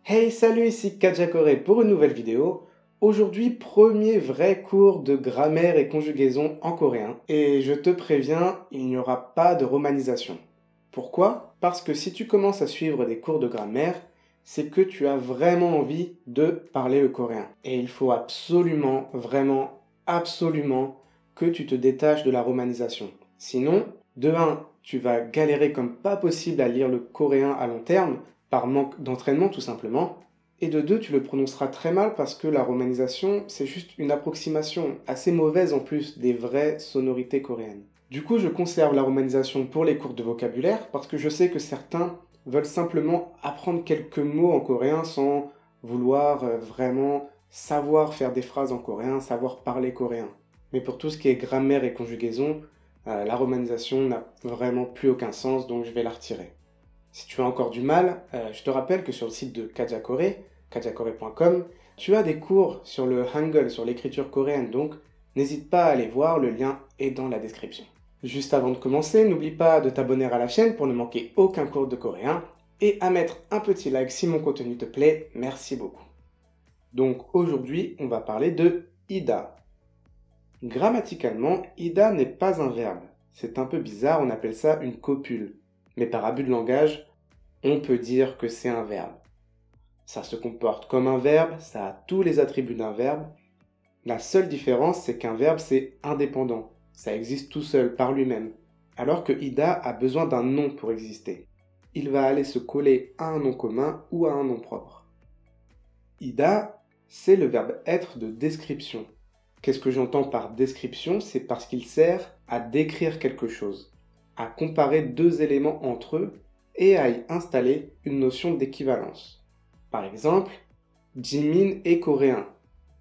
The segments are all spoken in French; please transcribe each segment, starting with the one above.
Hey, salut, ici Kajakore pour une nouvelle vidéo. Aujourd'hui, premier vrai cours de grammaire et conjugaison en coréen. Et je te préviens, il n'y aura pas de romanisation. Pourquoi? Parce que si tu commences à suivre des cours de grammaire, c'est que tu as vraiment envie de parler le coréen. Et il faut absolument, vraiment, absolument que tu te détaches de la romanisation. Sinon, de un, tu vas galérer comme pas possible à lire le coréen à long terme, par manque d'entraînement tout simplement. Et de deux, tu le prononceras très mal parce que la romanisation, c'est juste une approximation assez mauvaise en plus des vraies sonorités coréennes. Du coup, je conserve la romanisation pour les cours de vocabulaire parce que je sais que certains veulent simplement apprendre quelques mots en coréen sans vouloir vraiment savoir faire des phrases en coréen, savoir parler coréen. Mais pour tout ce qui est grammaire et conjugaison, la romanisation n'a vraiment plus aucun sens, donc je vais la retirer. Si tu as encore du mal, je te rappelle que sur le site de Kajakore, kajakore.com, tu as des cours sur le Hangul, sur l'écriture coréenne, donc n'hésite pas à aller voir, le lien est dans la description. Juste avant de commencer, n'oublie pas de t'abonner à la chaîne pour ne manquer aucun cours de coréen et à mettre un petit like si mon contenu te plaît, merci beaucoup. Donc aujourd'hui, on va parler de ida. Grammaticalement, ida n'est pas un verbe. C'est un peu bizarre, on appelle ça une copule. Mais par abus de langage, on peut dire que c'est un verbe. Ça se comporte comme un verbe, ça a tous les attributs d'un verbe. La seule différence, c'est qu'un verbe, c'est indépendant. Ça existe tout seul, par lui-même. Alors que ida a besoin d'un nom pour exister. Il va aller se coller à un nom commun ou à un nom propre. Ida, c'est le verbe être de description. Qu'est-ce que j'entends par description? C'est parce qu'il sert à décrire quelque chose, à comparer deux éléments entre eux et à y installer une notion d'équivalence. Par exemple, Jimin est coréen.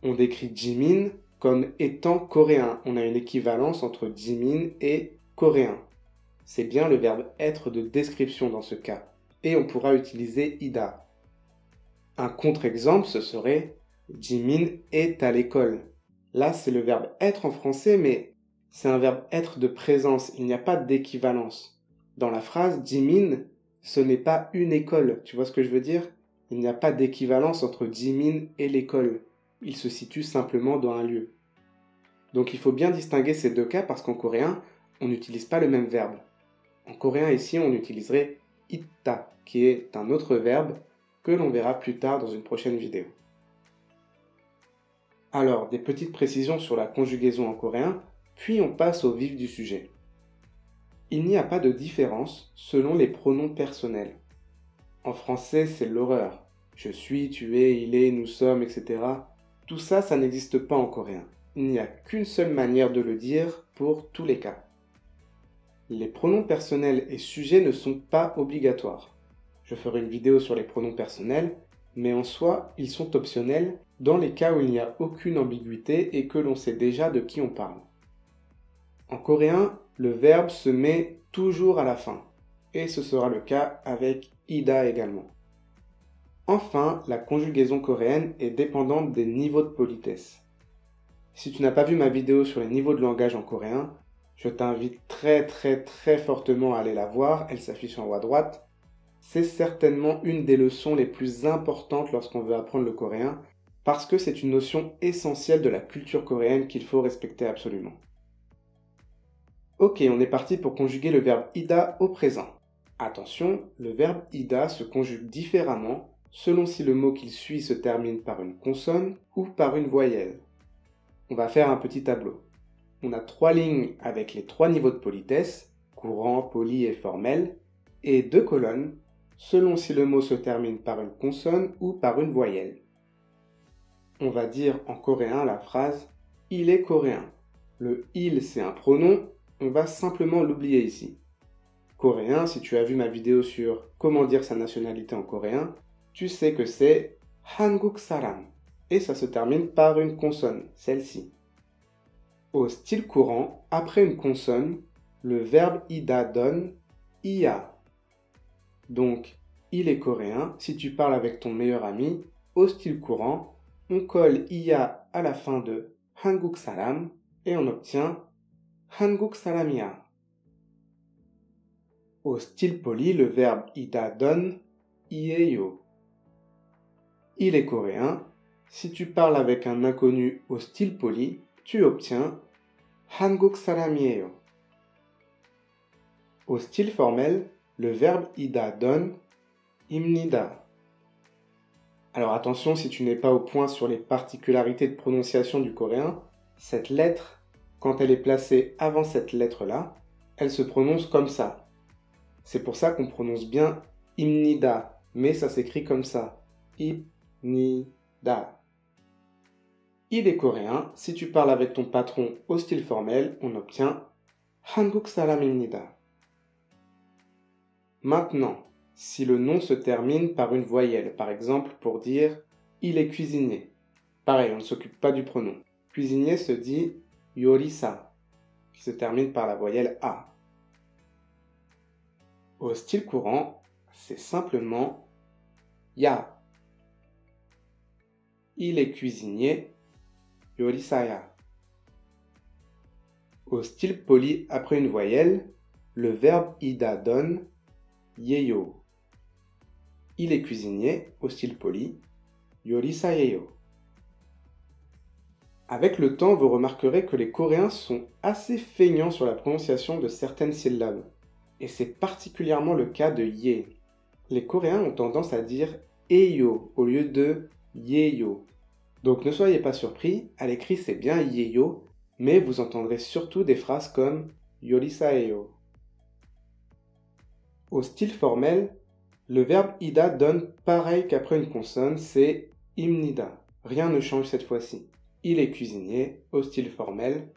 On décrit Jimin comme étant coréen. On a une équivalence entre Jimin et coréen. C'est bien le verbe être de description dans ce cas. Et on pourra utiliser ida. Un contre-exemple, ce serait Jimin est à l'école. Là, c'est le verbe être en français, mais c'est un verbe être de présence. Il n'y a pas d'équivalence. Dans la phrase, Jimin, ce n'est pas une école. Tu vois ce que je veux dire? Il n'y a pas d'équivalence entre Jimin et l'école. Il se situe simplement dans un lieu. Donc il faut bien distinguer ces deux cas parce qu'en coréen, on n'utilise pas le même verbe. En coréen, ici, on utiliserait itta, qui est un autre verbe que l'on verra plus tard dans une prochaine vidéo. Alors, des petites précisions sur la conjugaison en coréen, puis on passe au vif du sujet. Il n'y a pas de différence selon les pronoms personnels. En français, c'est l'horreur. Je suis, tu es, il est, nous sommes, etc. Tout ça, ça n'existe pas en coréen. Il n'y a qu'une seule manière de le dire pour tous les cas. Les pronoms personnels et sujets ne sont pas obligatoires. Je ferai une vidéo sur les pronoms personnels, mais en soi, ils sont optionnels dans les cas où il n'y a aucune ambiguïté et que l'on sait déjà de qui on parle. En coréen, le verbe se met toujours à la fin, et ce sera le cas avec ida également. Enfin, la conjugaison coréenne est dépendante des niveaux de politesse. Si tu n'as pas vu ma vidéo sur les niveaux de langage en coréen, je t'invite très fortement à aller la voir, elle s'affiche en haut à droite. C'est certainement une des leçons les plus importantes lorsqu'on veut apprendre le coréen, parce que c'est une notion essentielle de la culture coréenne qu'il faut respecter absolument. Ok, on est parti pour conjuguer le verbe ida au présent. Attention, le verbe ida se conjugue différemment selon si le mot qu'il suit se termine par une consonne ou par une voyelle. On va faire un petit tableau. On a 3 lignes avec les 3 niveaux de politesse, courant, poli et formel, et 2 colonnes, selon si le mot se termine par une consonne ou par une voyelle. On va dire en coréen la phrase « il est coréen ». Le « il » c'est un pronom, on va simplement l'oublier ici. Coréen, si tu as vu ma vidéo sur comment dire sa nationalité en coréen, tu sais que c'est « Hanguk saram » et ça se termine par une consonne, celle-ci. Au style courant, après une consonne, le verbe ida donne ia. Donc, il est coréen. Si tu parles avec ton meilleur ami, au style courant, on colle ia à la fin de Hanguk saram et on obtient Hanguk saramia. Au style poli, le verbe ida donne ieyo. il est coréen. Si tu parles avec un inconnu au style poli, tu obtiens 한국 사람이에요. Au style formel, le verbe ida donne 입니다. Alors attention, si tu n'es pas au point sur les particularités de prononciation du coréen, cette lettre, quand elle est placée avant cette lettre-là, elle se prononce comme ça. C'est pour ça qu'on prononce bien 입니다, mais ça s'écrit comme ça. 입니다. Il est coréen. Si tu parles avec ton patron au style formel, on obtient 한국 사람입니다. Maintenant, si le nom se termine par une voyelle, par exemple pour dire il est cuisinier. Pareil, on ne s'occupe pas du pronom. Cuisinier se dit 요리사, qui se termine par la voyelle A. Au style courant, c'est simplement ya. Il est cuisinier, 요리사야. Au style poli après une voyelle, le verbe ida donne 예요. Il est cuisinier, au style poli, 요리사예요. Avec le temps, vous remarquerez que les Coréens sont assez feignants sur la prononciation de certaines syllabes. Et c'est particulièrement le cas de ye. Les Coréens ont tendance à dire eyo au lieu de yeyo. Donc ne soyez pas surpris, à l'écrit c'est bien yeyo, mais vous entendrez surtout des phrases comme 요리사예요. Au style formel, le verbe ida donne pareil qu'après une consonne, c'est 입니다. Rien ne change cette fois-ci. Il est cuisinier, au style formel,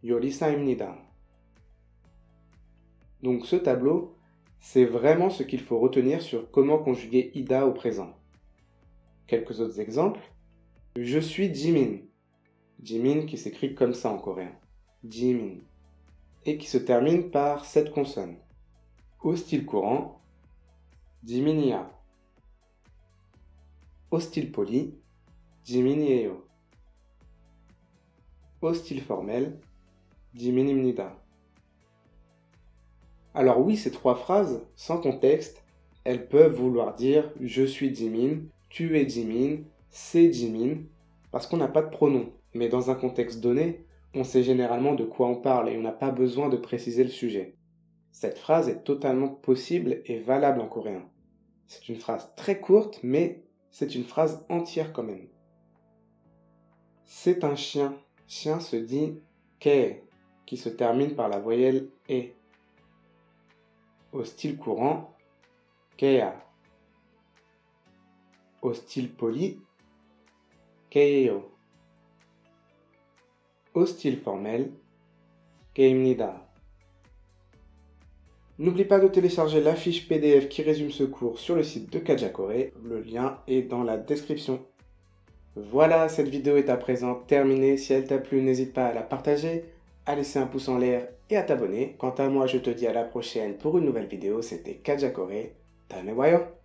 요리사입니다. Donc ce tableau, c'est vraiment ce qu'il faut retenir sur comment conjuguer ida au présent. Quelques autres exemples. Je suis Jimin. Jimin qui s'écrit comme ça en coréen. Jimin. Et qui se termine par cette consonne. Au style courant, Jimin이야. Au style poli, Jimin이에요. Au style formel, Jimin입니다. Alors oui, ces trois phrases, sans contexte, elles peuvent vouloir dire « je suis Jimin »,« tu es Jimin »,« c'est Jimin », parce qu'on n'a pas de pronom. Mais dans un contexte donné, on sait généralement de quoi on parle et on n'a pas besoin de préciser le sujet. Cette phrase est totalement possible et valable en coréen. C'est une phrase très courte, mais c'est une phrase entière quand même. C'est un chien. Chien se dit 개, qui se termine par la voyelle E. Au style courant, 개야. Au style poli, 개예요. Au style formel, 개입니다. N'oublie pas de télécharger la fiche PDF qui résume ce cours sur le site de Kajakoré. Le lien est dans la description. Voilà, cette vidéo est à présent terminée. Si elle t'a plu, n'hésite pas à la partager, à laisser un pouce en l'air et à t'abonner. Quant à moi, je te dis à la prochaine pour une nouvelle vidéo. C'était Kajakoré. 다음에 봐요.